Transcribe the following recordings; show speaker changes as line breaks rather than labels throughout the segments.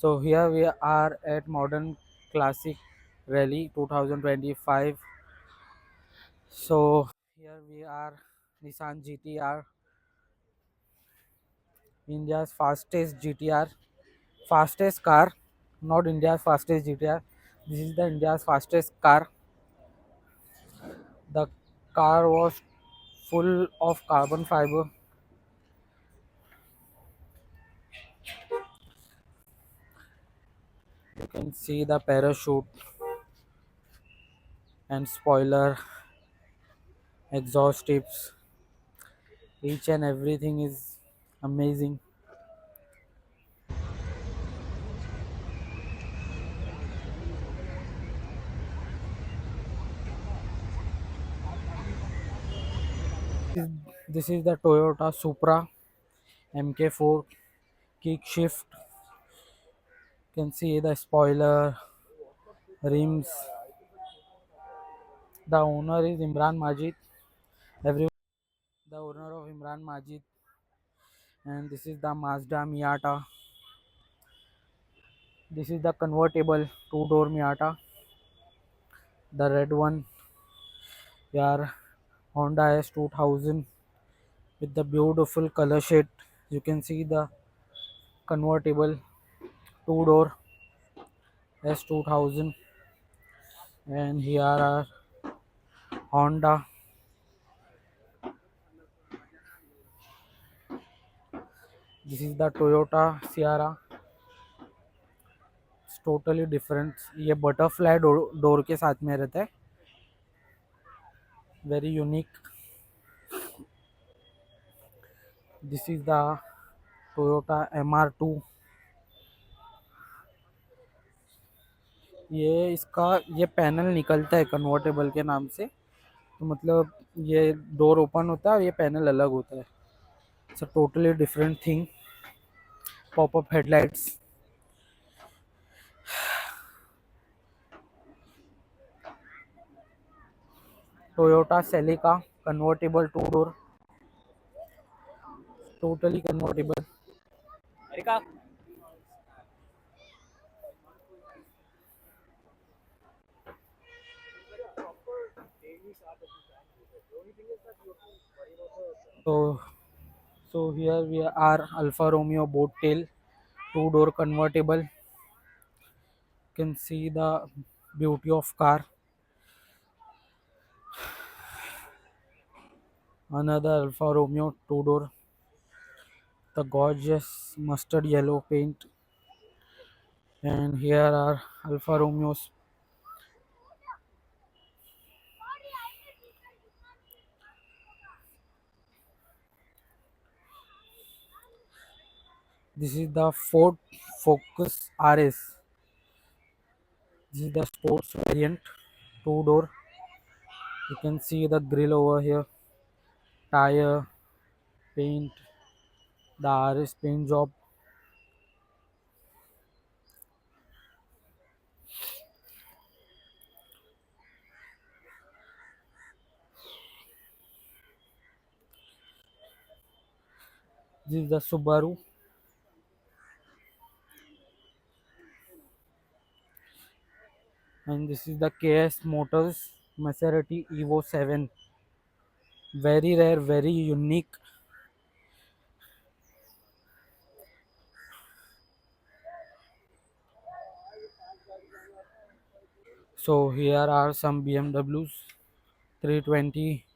So here we are at Modern Classic Rally 2025. So here we are, Nissan GTR, India's fastest GTR, fastest car, not India's fastest GTR. This is the India's fastest car. The car was full of carbon fiber. You can see the parachute and spoiler, exhaust tips. Each and everything is amazing. This is the Toyota Supra MK4 kick shift. You can see the spoiler, rims. The owner is Imran Majid. Every the owner of Imran Majid, and this is the Mazda Miata. This is the convertible two-door Miata. The red one, yeah, Honda S2000 with the beautiful color shade. You can see the convertible two-door S2000, and here are Honda. This is the Toyota Sierra. It's totally different. ये butterfly door के साथ में रहता है. Very unique. This is the Toyota MR2. ये panel निकलता है convertible के नाम से. तो मतलब ये डोर ओपन होता है और ये पैनल अलग होता है. It's a totally different thing. Popup headlights. Toyota Celica convertible two door. Totally convertible. So here we are, Alfa Romeo boat tail two-door convertible. You can see the beauty of car. Another Alfa Romeo two-door, the gorgeous mustard yellow paint. And here are Alfa Romeos. This is the Ford Focus RS. This is the sports variant, two-door. You can see the grill over here, tire, paint, the RS paint job. This is the Subaru. And this is the KS Motors Maserati Evo 7. Very rare, very unique. So here are some BMWs 320,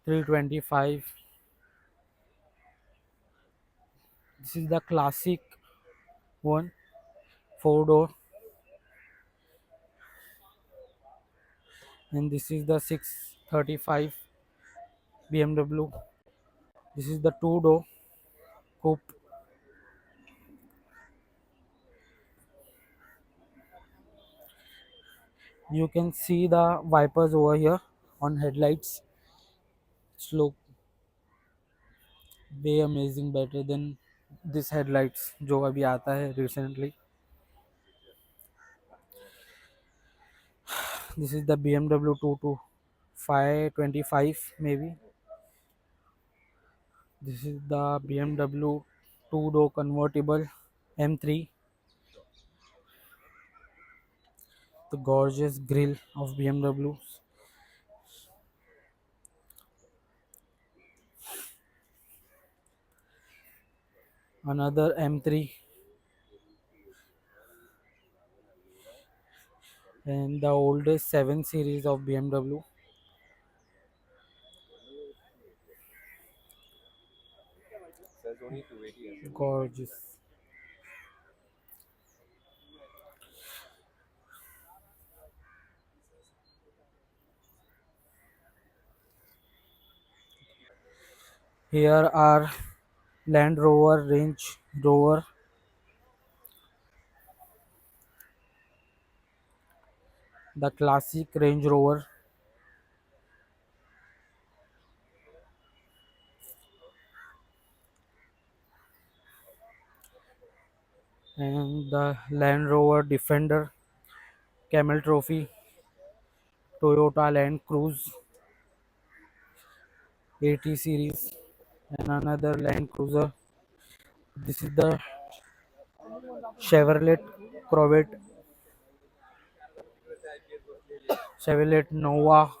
325. This is the classic one, four door. And this is the 635 BMW. This is the two door coupe. You can see the wipers over here on headlights. It's look way amazing, better than this headlights जो अभी आता है recently. This is the BMW 525 maybe. This is the BMW two-door convertible M3, the gorgeous grille of BMW. Another M3 and the oldest 7 series of BMW. Gorgeous. Here are Land Rover, Range Rover, the classic Range Rover, and the Land Rover Defender, Camel Trophy, Toyota Land Cruise 80 series, and another Land Cruiser. This is the Chevrolet Corvette, Chevrolet Nova,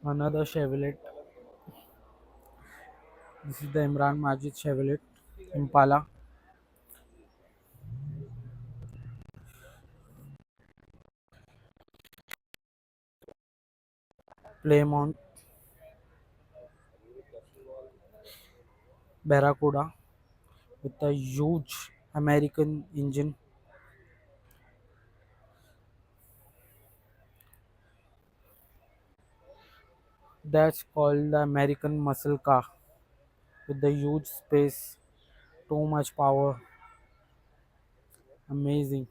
another Chevrolet. This is the Imran Majid Chevrolet Impala, Playmont Barracuda with a huge American engine. That's called the American muscle car with the huge space, too much power, amazing.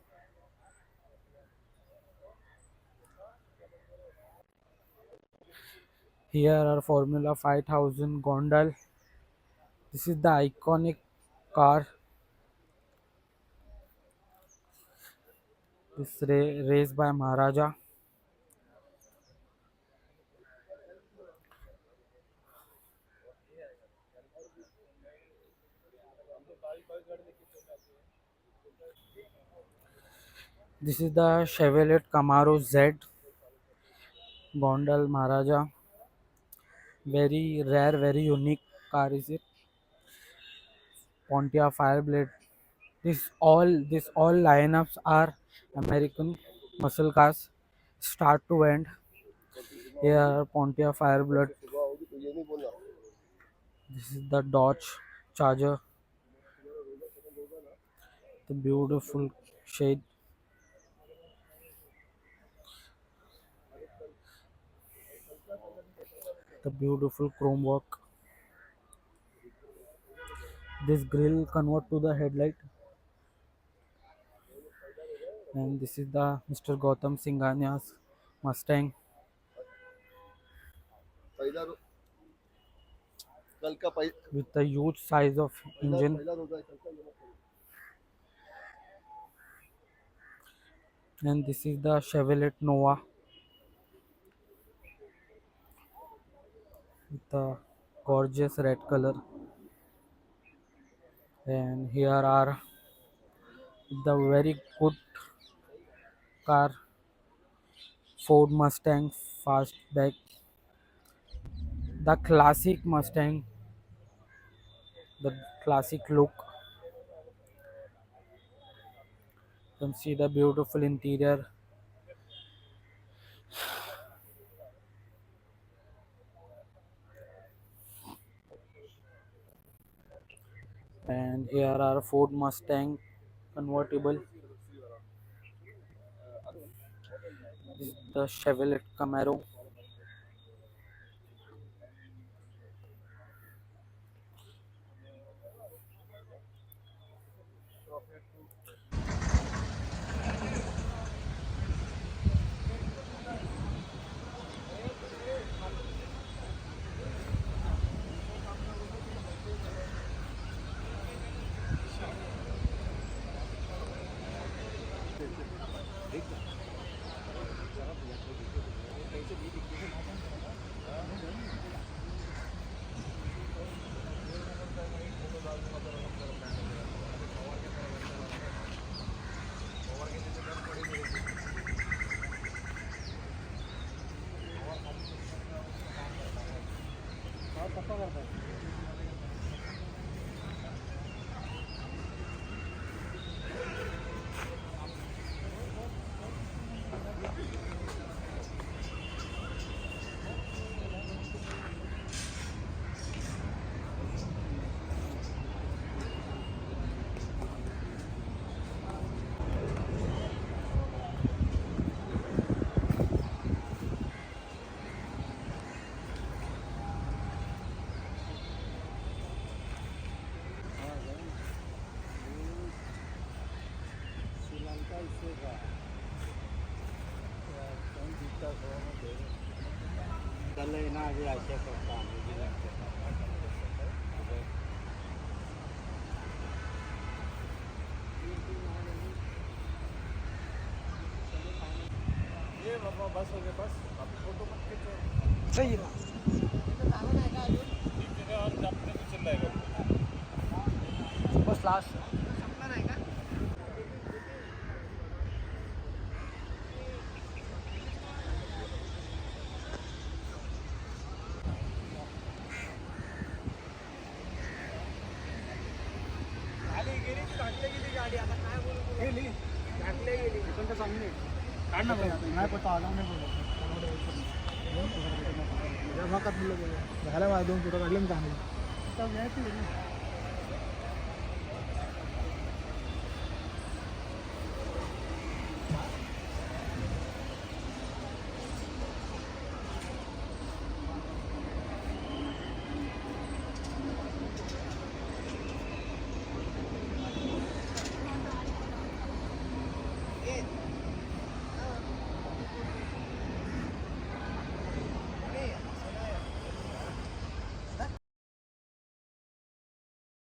Here are Formula 5000 Gondal. This is the iconic car. This race by Maharaja. This is the Chevrolet Camaro Z Gondal Maharaja. Very rare, very unique car is it. Pontiac Fireblade. This all lineups are American muscle cars, start to end. Here are Pontiac Fireblood. This is the Dodge Charger, the beautiful shade, the beautiful chrome work. This grill convert to the headlight, and this is the Mr. Gautam Singhania's Mustang with the huge size of engine, and this is the Chevrolet Nova with the gorgeous red color. And here are the very good car Ford Mustang Fastback, the classic Mustang, the classic look. You can see the beautiful interior, and here are Ford Mustang convertible. This is the Chevrolet Camaro.
ये बाबा बस हो गया बस अब photo मत खींचो
सही है
और अपने को चल जाएगा
बस लास्ट
खाली गेली ती घातल्या गेली गाडी आता काय बोलू गेली घातल्या गेली पण सामने काढ ना नाही पता आला नाही बोलत झाला माझे 2 फोटो काढले मी चांगले